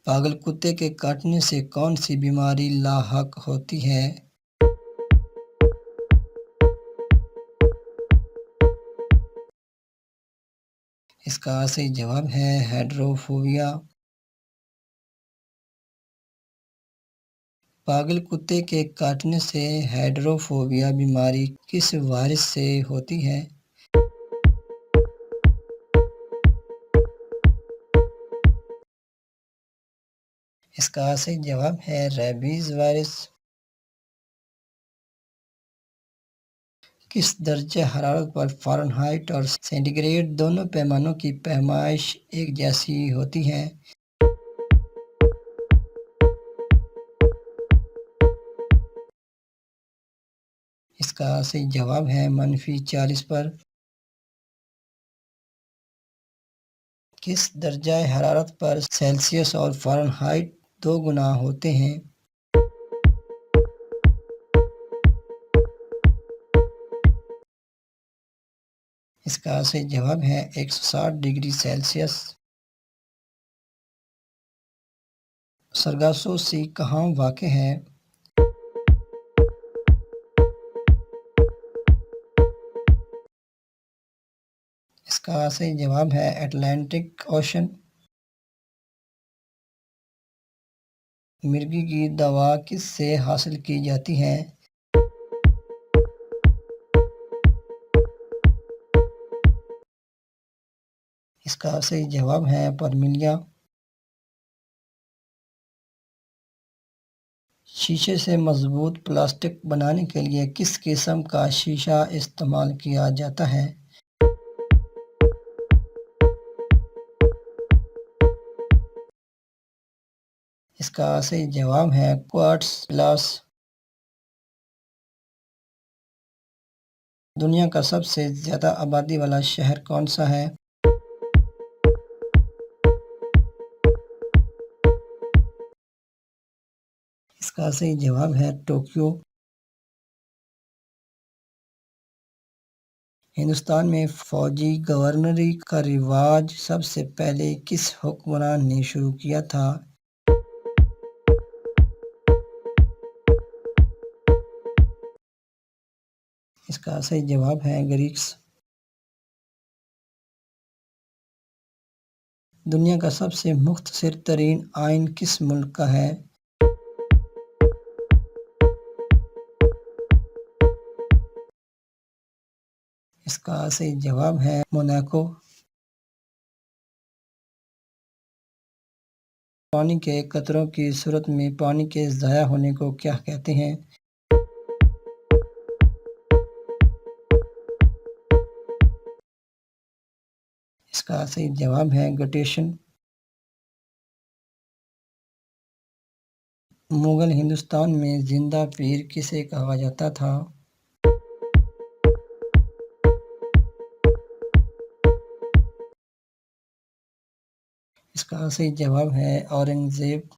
पागल कुत्ते के काटने से कौन सी बीमारी लाहक होती है? इसका सही जवाब है हेड्रोफोबिया। पागल कुत्ते के काटने से हेड्रोफोबिया बीमारी किस वायरस से होती है? इसका सही जवाब है रेबीज वायरस। किस दर्जे हरारत पर फ़ारेनहाइट और सेंटीग्रेड दोनों पैमानों की पैमाइश एक जैसी होती है? इसका सही जवाब है -40 पर। किस दर्जा हरारत पर सेल्सियस और फ़ारेनहाइट 2 गुना होते हैं? इसका सही जवाब है 160 डिग्री सेल्सियस। सरगासो सी कहाँ वाक़ है? इसका सही जवाब है अटलांटिक ओशन। मिर्गी की दवा किससे हासिल की जाती है? इसका सही जवाब है परमिलिया। शीशे से मजबूत प्लास्टिक बनाने के लिए किस किस्म का शीशा इस्तेमाल किया जाता है? इसका सही जवाब है क्वार्ट्ज ग्लास। दुनिया का सबसे ज़्यादा आबादी वाला शहर कौन सा है? इसका सही जवाब है टोक्यो। हिंदुस्तान में फौजी गवर्नरी का रिवाज सबसे पहले किस हुक्मरान ने शुरू किया था? इसका सही जवाब है ग्रीक्स। दुनिया का सबसे मुख्तसर तरीन आइन किस मुल्क का है? इसका सही जवाब है मोनाको। पानी के कतरों की सूरत में पानी के ज़ाया होने को क्या कहते हैं? इसका सही जवाब है गटेशन। मुगल हिंदुस्तान में जिंदा पीर किसे कहा जाता था? इसका सही जवाब है औरंगज़ेब।